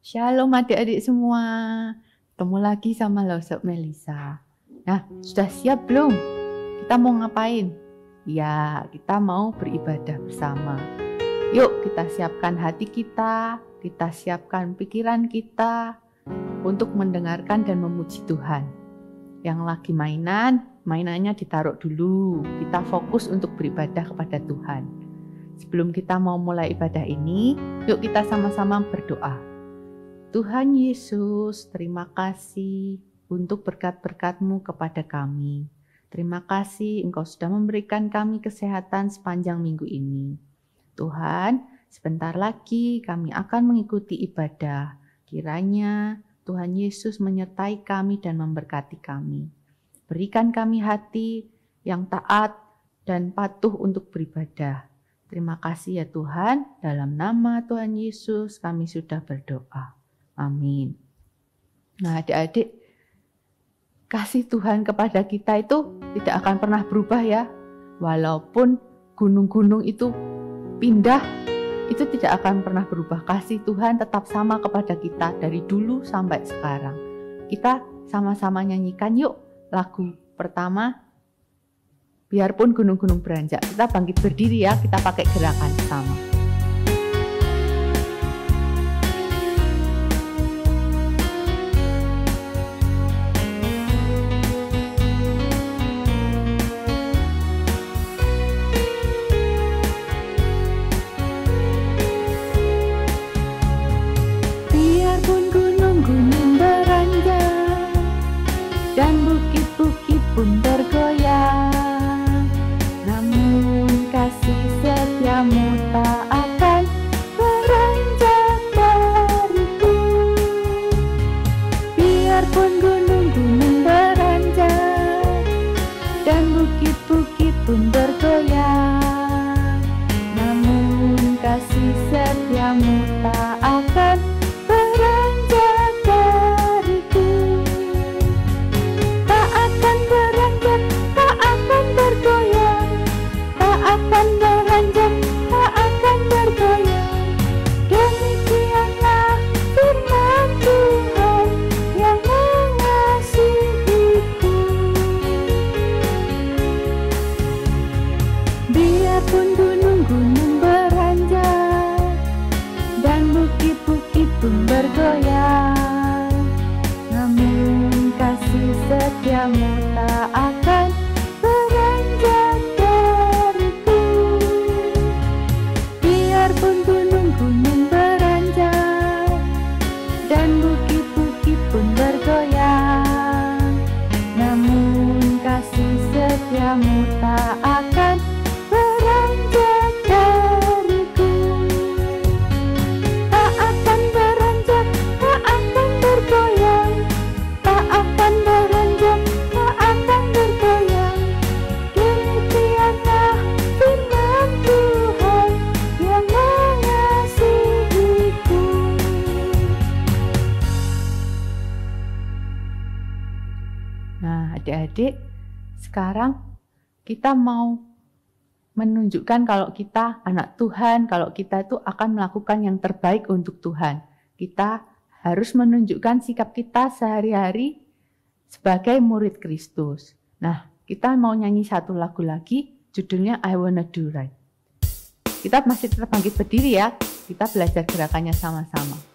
Shalom adik-adik semua, ketemu lagi sama Sob Melisa. Nah, sudah siap belum? Kita mau ngapain? Ya, kita mau beribadah bersama. Yuk kita siapkan hati kita siapkan pikiran kita untuk mendengarkan dan memuji Tuhan. Yang lagi mainannya ditaruh dulu. Kita fokus untuk beribadah kepada Tuhan. Sebelum kita mau mulai ibadah ini, yuk kita sama-sama berdoa. Tuhan Yesus, terima kasih untuk berkat-berkat-Mu kepada kami. Terima kasih Engkau sudah memberikan kami kesehatan sepanjang minggu ini. Tuhan, sebentar lagi kami akan mengikuti ibadah. Kiranya Tuhan Yesus menyertai kami dan memberkati kami. Berikan kami hati yang taat dan patuh untuk beribadah. Terima kasih ya Tuhan, dalam nama Tuhan Yesus kami sudah berdoa. Amin. Nah adik-adik, kasih Tuhan kepada kita itu tidak akan pernah berubah ya. Walaupun gunung-gunung itu pindah, itu tidak akan pernah berubah. Kasih Tuhan tetap sama kepada kita dari dulu sampai sekarang. Kita sama-sama nyanyikan yuk lagu pertama, biarpun gunung-gunung beranjak. Kita bangkit berdiri ya, kita pakai gerakan sama. Adik-adik, sekarang kita mau menunjukkan kalau kita anak Tuhan, kalau kita itu akan melakukan yang terbaik untuk Tuhan. Kita harus menunjukkan sikap kita sehari-hari sebagai murid Kristus. Nah, kita mau nyanyi satu lagu lagi, judulnya I Wanna Do Right. Kita masih tetap bangkit berdiri ya, kita belajar gerakannya sama-sama.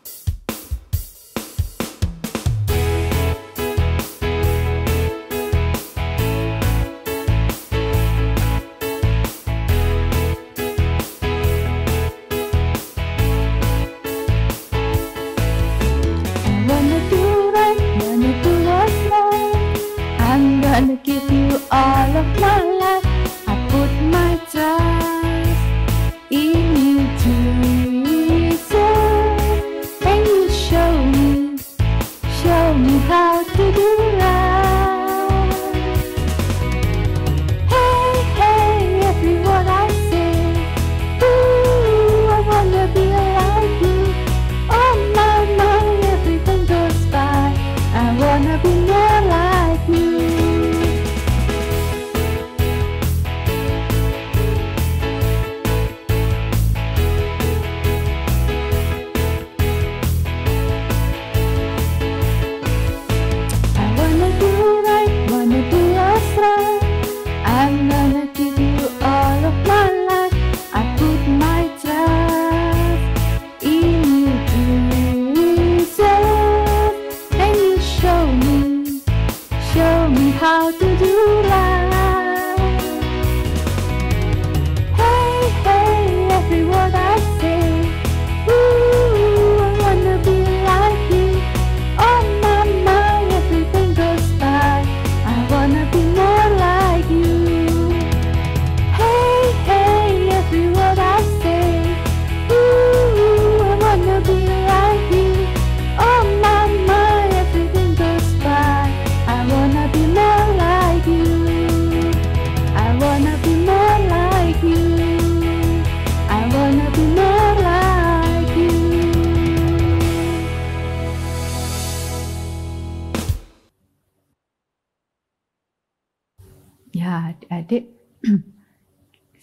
Ya, adik-adik,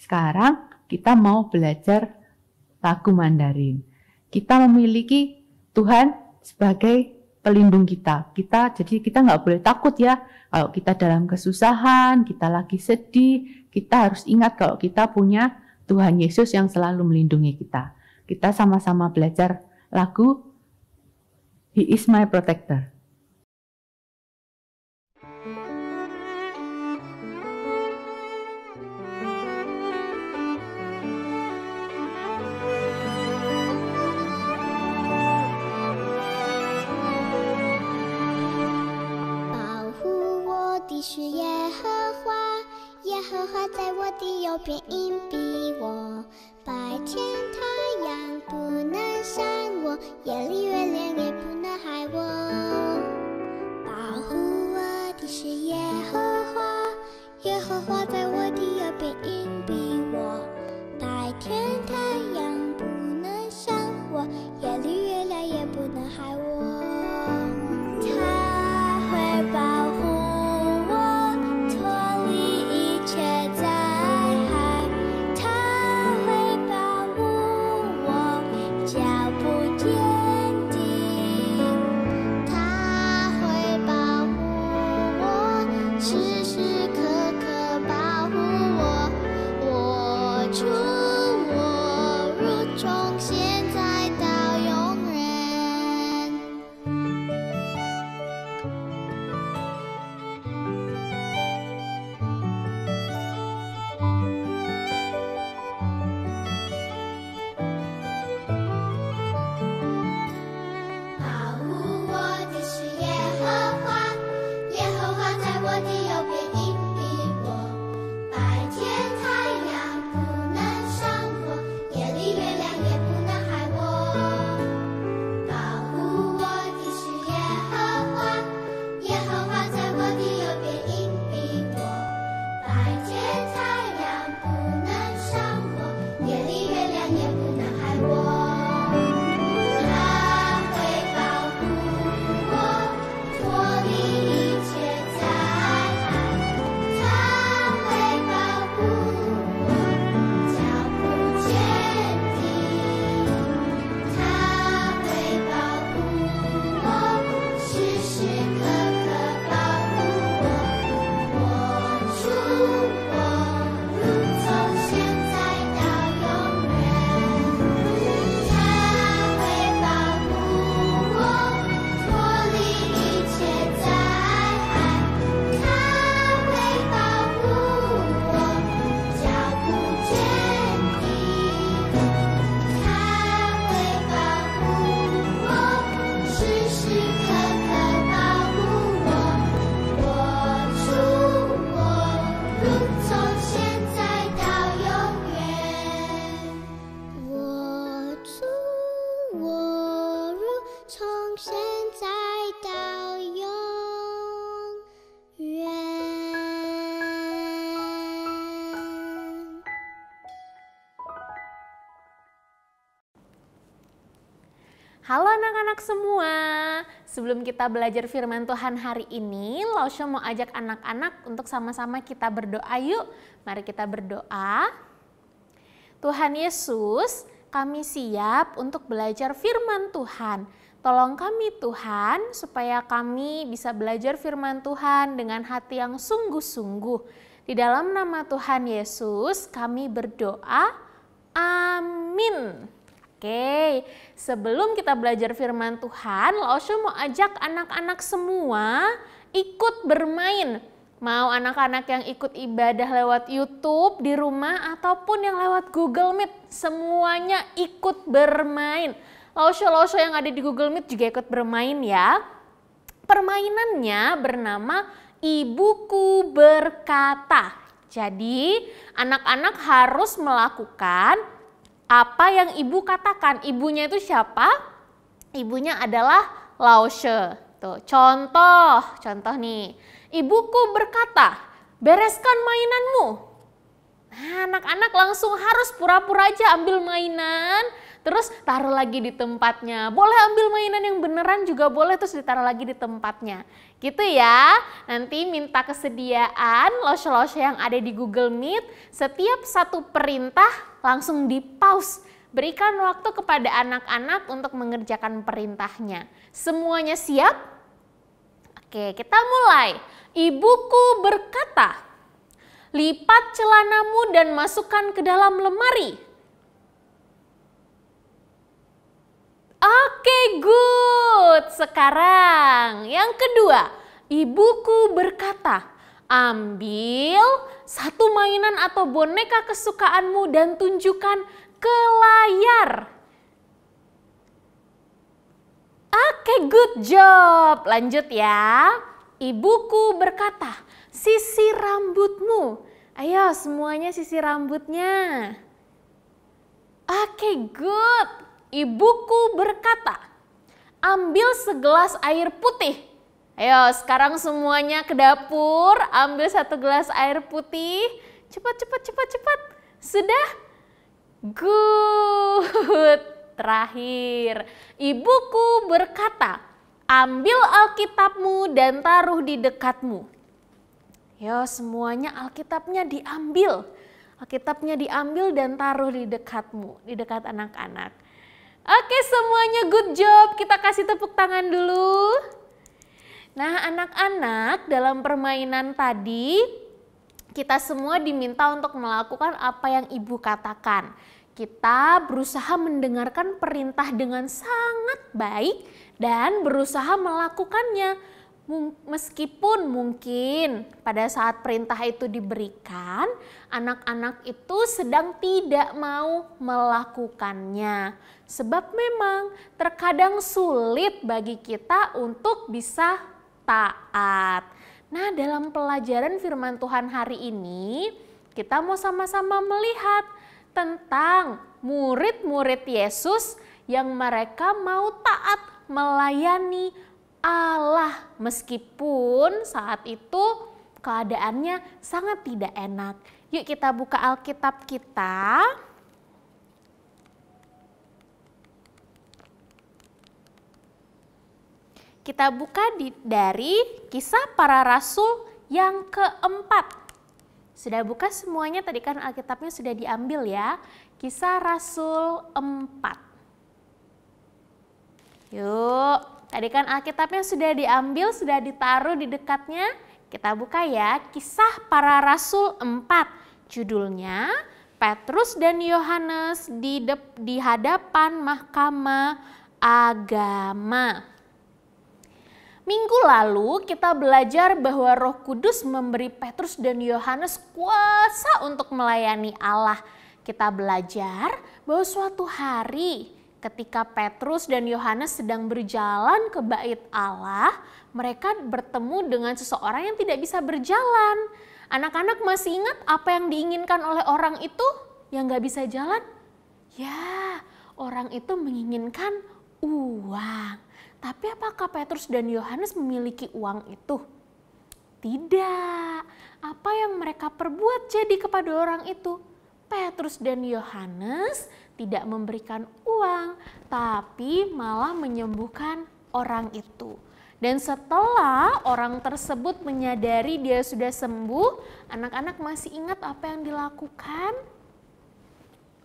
sekarang kita mau belajar lagu Mandarin. Kita memiliki Tuhan sebagai pelindung kita. Jadi kita nggak boleh takut ya. Kalau kita dalam kesusahan, kita lagi sedih, kita harus ingat kalau kita punya Tuhan Yesus yang selalu melindungi kita. Kita sama-sama belajar lagu He is my protector. Halo anak-anak semua, sebelum kita belajar firman Tuhan hari ini, Lausha mau ajak anak-anak untuk sama-sama kita berdoa yuk. Mari kita berdoa. Tuhan Yesus, kami siap untuk belajar firman Tuhan. Tolong kami Tuhan, supaya kami bisa belajar firman Tuhan dengan hati yang sungguh-sungguh. Di dalam nama Tuhan Yesus, kami berdoa. Amin. Oke, sebelum kita belajar firman Tuhan, Lausha mau ajak anak-anak semua ikut bermain. Mau anak-anak yang ikut ibadah lewat YouTube di rumah ataupun yang lewat Google Meet, semuanya ikut bermain. Lausha yang ada di Google Meet juga ikut bermain ya. Permainannya bernama Ibuku Berkata. Jadi anak-anak harus melakukan apa yang ibu katakan. Ibunya itu siapa? Ibunya adalah Lausha. Tuh, contoh nih. Ibuku berkata, bereskan mainanmu. Nah, anak-anak langsung harus pura-pura aja ambil mainan, terus taruh lagi di tempatnya. Boleh ambil mainan yang beneran juga boleh, terus ditaruh lagi di tempatnya. Gitu ya. Nanti minta kesediaan losyo-losyo yang ada di Google Meet. Setiap satu perintah langsung di pause. Berikan waktu kepada anak-anak untuk mengerjakan perintahnya. Semuanya siap? Oke, kita mulai. Ibuku berkata, lipat celanamu dan masukkan ke dalam lemari. Oke, good. Sekarang yang kedua, ibuku berkata, ambil satu mainan atau boneka kesukaanmu dan tunjukkan ke layar. Oke, good job. Lanjut ya. Ibuku berkata, sisir rambutmu. Ayo semuanya sisir rambutnya. Oke, good. Ibuku berkata, ambil segelas air putih. Ayo sekarang semuanya ke dapur, ambil satu gelas air putih. Cepat, cepat, cepat, cepat. Sudah? Good. Terakhir, ibuku berkata, ambil Alkitabmu dan taruh di dekatmu. Yo, semuanya Alkitabnya diambil. Alkitabnya diambil dan taruh di dekatmu, di dekat anak-anak. Oke, semuanya good job. Kita kasih tepuk tangan dulu. Nah, anak-anak, dalam permainan tadi kita semua diminta untuk melakukan apa yang ibu katakan. Kita berusaha mendengarkan perintah dengan sangat baik dan berusaha melakukannya. Meskipun mungkin pada saat perintah itu diberikan, anak-anak itu sedang tidak mau melakukannya. Sebab memang terkadang sulit bagi kita untuk bisa taat. Nah, dalam pelajaran firman Tuhan hari ini, kita mau sama-sama melihat tentang murid-murid Yesus yang mereka mau taat melayani Allah meskipun saat itu keadaannya sangat tidak enak. Yuk kita buka Alkitab kita. Kita buka dari Kisah Para Rasul yang keempat. Sudah buka semuanya, tadi kan Alkitabnya sudah diambil ya. Kisah Rasul 4. Yuk, tadi kan Alkitabnya sudah diambil, sudah ditaruh di dekatnya. Kita buka ya, Kisah Para Rasul 4. Judulnya, Petrus dan Yohanes di hadapan Mahkamah Agama. Minggu lalu kita belajar bahwa Roh Kudus memberi Petrus dan Yohanes kuasa untuk melayani Allah. Kita belajar bahwa suatu hari ketika Petrus dan Yohanes sedang berjalan ke bait Allah, mereka bertemu dengan seseorang yang tidak bisa berjalan. Anak-anak masih ingat apa yang diinginkan oleh orang itu yang gak bisa jalan? Ya, orang itu menginginkan uang. Tapi apakah Petrus dan Yohanes memiliki uang itu? Tidak. Apa yang mereka perbuat jadi kepada orang itu? Petrus dan Yohanes tidak memberikan uang, tapi malah menyembuhkan orang itu. Dan setelah orang tersebut menyadari dia sudah sembuh, anak-anak masih ingat apa yang dilakukan?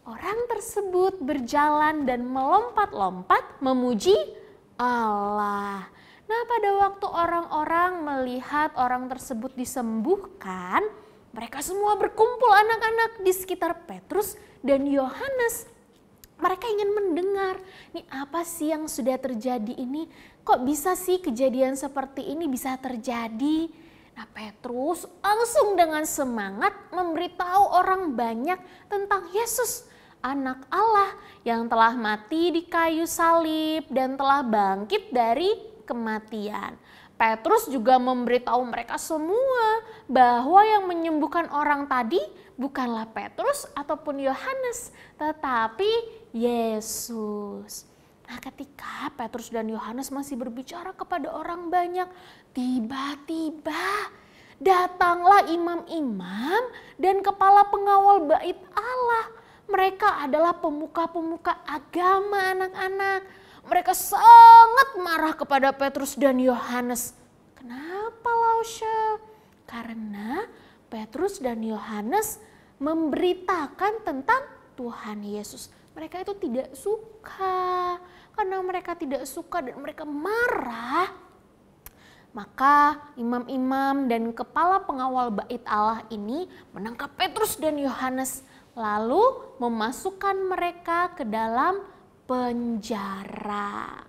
Orang tersebut berjalan dan melompat-lompat memuji Allah. Nah, pada waktu orang-orang melihat orang tersebut disembuhkan, mereka semua berkumpul anak-anak di sekitar Petrus dan Yohanes. Mereka ingin mendengar, nih apa sih yang sudah terjadi ini? Kok bisa sih kejadian seperti ini bisa terjadi? Nah, Petrus langsung dengan semangat memberitahu orang banyak tentang Yesus, Anak Allah yang telah mati di kayu salib dan telah bangkit dari kematian. Petrus juga memberitahu mereka semua bahwa yang menyembuhkan orang tadi bukanlah Petrus ataupun Yohanes, tetapi Yesus. Nah, ketika Petrus dan Yohanes masih berbicara kepada orang banyak, tiba-tiba datanglah imam-imam dan kepala pengawal bait Allah. Mereka adalah pemuka-pemuka agama anak-anak. Mereka sangat marah kepada Petrus dan Yohanes. Kenapa Lausha? Karena Petrus dan Yohanes memberitakan tentang Tuhan Yesus. Mereka itu tidak suka. Karena mereka tidak suka dan mereka marah, maka imam-imam dan kepala pengawal bait Allah ini menangkap Petrus dan Yohanes, lalu memasukkan mereka ke dalam penjara.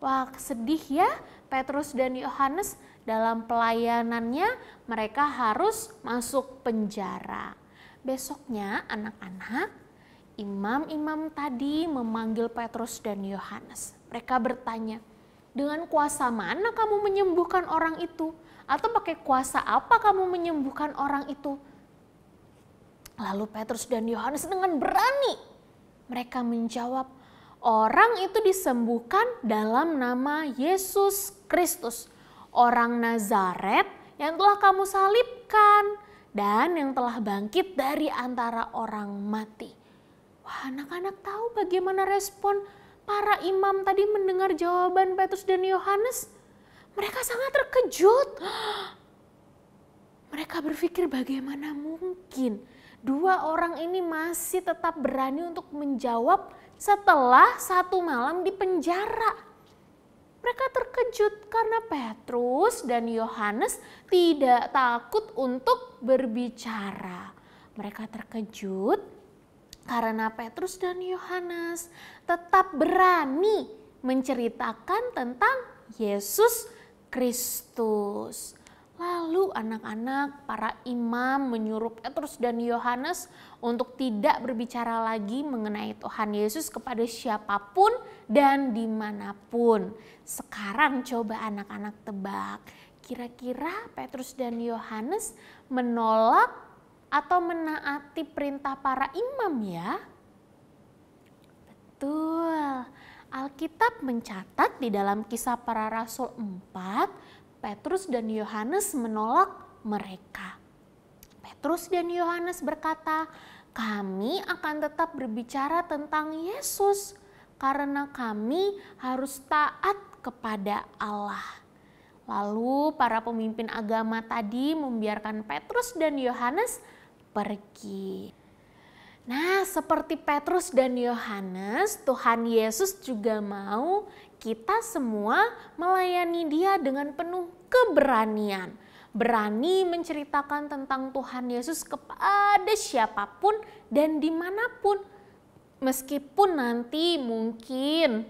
Wah, sedih ya, Petrus dan Yohanes dalam pelayanannya mereka harus masuk penjara. Besoknya anak-anak, imam-imam tadi memanggil Petrus dan Yohanes. Mereka bertanya, dengan kuasa mana kamu menyembuhkan orang itu? Atau pakai kuasa apa kamu menyembuhkan orang itu? Lalu Petrus dan Yohanes dengan berani mereka menjawab, orang itu disembuhkan dalam nama Yesus Kristus, orang Nazaret yang telah kamu salibkan dan yang telah bangkit dari antara orang mati. Wah, anak-anak tahu bagaimana respon para imam tadi mendengar jawaban Petrus dan Yohanes? Mereka sangat terkejut. Mereka berpikir bagaimana mungkin dua orang ini masih tetap berani untuk menjawab setelah 1 malam di penjara. Mereka terkejut karena Petrus dan Yohanes tidak takut untuk berbicara. Mereka terkejut karena Petrus dan Yohanes tetap berani menceritakan tentang Yesus Kristus. Lalu anak-anak, para imam menyuruh Petrus dan Yohanes untuk tidak berbicara lagi mengenai Tuhan Yesus kepada siapapun dan dimanapun. Sekarang coba anak-anak tebak, kira-kira Petrus dan Yohanes menolak atau menaati perintah para imam ya? Betul, Alkitab mencatat di dalam Kisah Para Rasul 4, Petrus dan Yohanes menolak mereka. Petrus dan Yohanes berkata, kami akan tetap berbicara tentang Yesus karena kami harus taat kepada Allah. Lalu para pemimpin agama tadi membiarkan Petrus dan Yohanes pergi. Nah, seperti Petrus dan Yohanes, Tuhan Yesus juga mau kita semua melayani Dia dengan penuh keberanian. Berani menceritakan tentang Tuhan Yesus kepada siapapun dan dimanapun. Meskipun nanti mungkin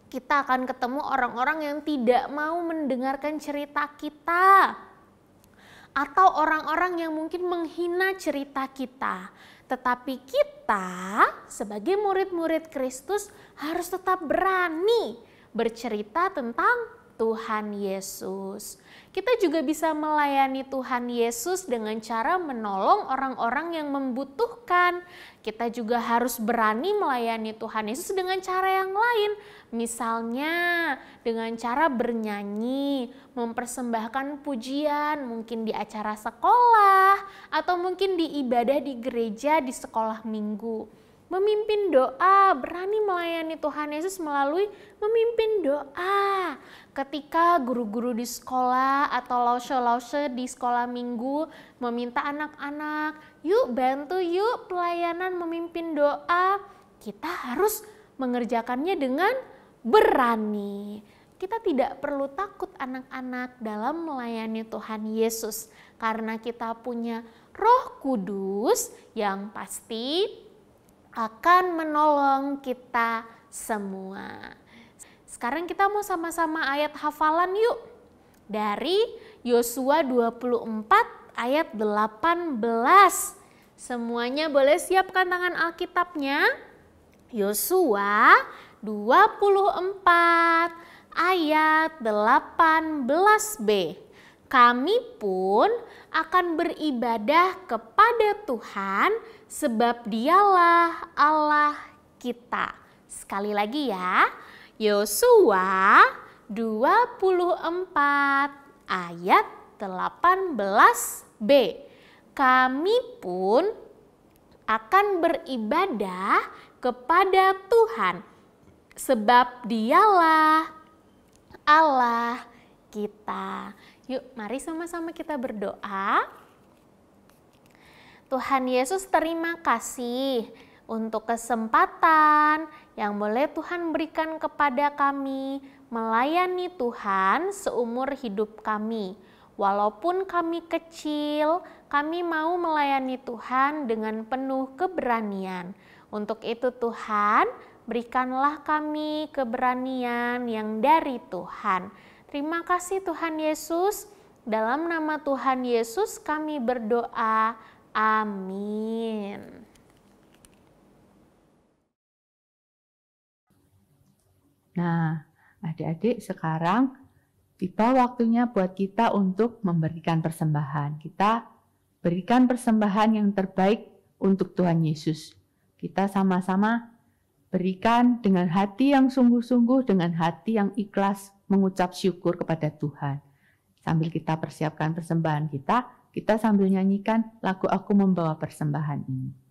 kita akan ketemu orang-orang yang tidak mau mendengarkan cerita kita. Atau orang-orang yang mungkin menghina cerita kita. Tetapi kita sebagai murid-murid Kristus harus tetap berani bercerita tentang Tuhan Yesus. Kita juga bisa melayani Tuhan Yesus dengan cara menolong orang-orang yang membutuhkan. Kita juga harus berani melayani Tuhan Yesus dengan cara yang lain. Misalnya dengan cara bernyanyi, mempersembahkan pujian mungkin di acara sekolah atau mungkin di ibadah di gereja di sekolah minggu. Memimpin doa, berani melayani Tuhan Yesus melalui memimpin doa. Ketika guru-guru di sekolah atau lause-lause di sekolah minggu meminta anak-anak, yuk bantu yuk pelayanan memimpin doa. Kita harus mengerjakannya dengan berani. Kita tidak perlu takut anak-anak dalam melayani Tuhan Yesus. Karena kita punya Roh Kudus yang pasti akan menolong kita semua. Sekarang kita mau sama-sama ayat hafalan yuk. Dari Yosua 24 ayat 18. Semuanya boleh siapkan tangan Alkitabnya. Yosua 24 ayat 18b. Kami pun akan beribadah kepada Tuhan sebab Dialah Allah kita. Sekali lagi ya, Yosua 24 ayat 18b. Kami pun akan beribadah kepada Tuhan, sebab Dialah Allah kita. Yuk, mari sama-sama kita berdoa. Tuhan Yesus, terima kasih untuk kesempatan yang boleh Tuhan berikan kepada kami melayani Tuhan seumur hidup kami. Walaupun kami kecil, kami mau melayani Tuhan dengan penuh keberanian. Untuk itu Tuhan, berikanlah kami keberanian yang dari Tuhan. Terima kasih Tuhan Yesus. Dalam nama Tuhan Yesus kami berdoa. Amin. Nah, adik-adik, sekarang tiba waktunya buat kita untuk memberikan persembahan. Kita berikan persembahan yang terbaik untuk Tuhan Yesus. Kita sama-sama berikan dengan hati yang sungguh-sungguh, dengan hati yang ikhlas mengucap syukur kepada Tuhan. Sambil kita persiapkan persembahan kita sambil nyanyikan lagu Aku Membawa Persembahan ini.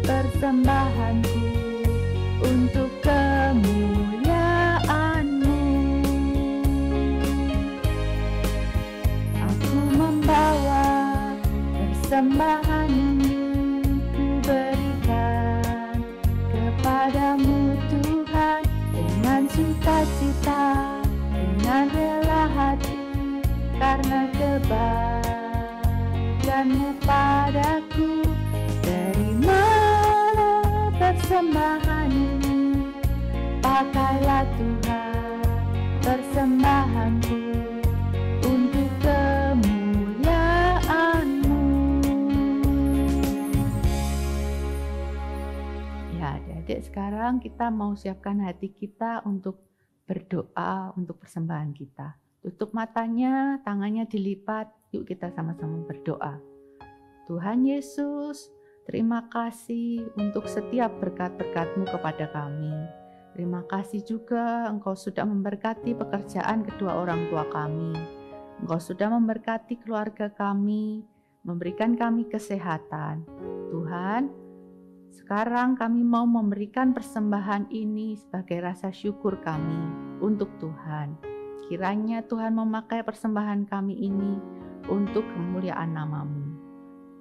Persembahanku untuk kemuliaan-Mu. Aku membawa persembahan ini, ku berikan kepadamu Tuhan, dengan sukacita, dengan rela hati, karena kebaikan-Mu padaku. Terimalah persembahan ini, pakailah Tuhan persembahanku untuk kemuliaan-Mu. Ya, adik-adik, sekarang kita mau siapkan hati kita untuk berdoa untuk persembahan kita. Tutup matanya, tangannya dilipat, yuk kita sama-sama berdoa. Tuhan Yesus, terima kasih untuk setiap berkat-berkat-Mu kepada kami. Terima kasih juga Engkau sudah memberkati pekerjaan kedua orang tua kami. Engkau sudah memberkati keluarga kami, memberikan kami kesehatan. Tuhan, sekarang kami mau memberikan persembahan ini sebagai rasa syukur kami untuk Tuhan. Kiranya Tuhan memakai persembahan kami ini untuk kemuliaan nama-Mu.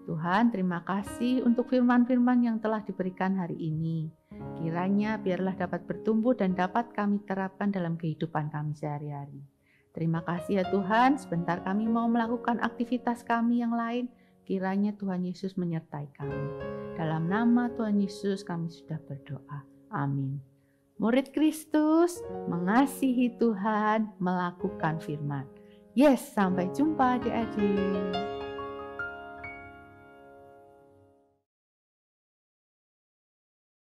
Tuhan, terima kasih untuk firman-firman yang telah diberikan hari ini. Kiranya biarlah dapat bertumbuh dan dapat kami terapkan dalam kehidupan kami sehari-hari. Terima kasih ya Tuhan, sebentar kami mau melakukan aktivitas kami yang lain. Kiranya Tuhan Yesus menyertai kami. Dalam nama Tuhan Yesus kami sudah berdoa. Amin. Murid Kristus mengasihi Tuhan, melakukan firman. Yes, sampai jumpa adik-adik.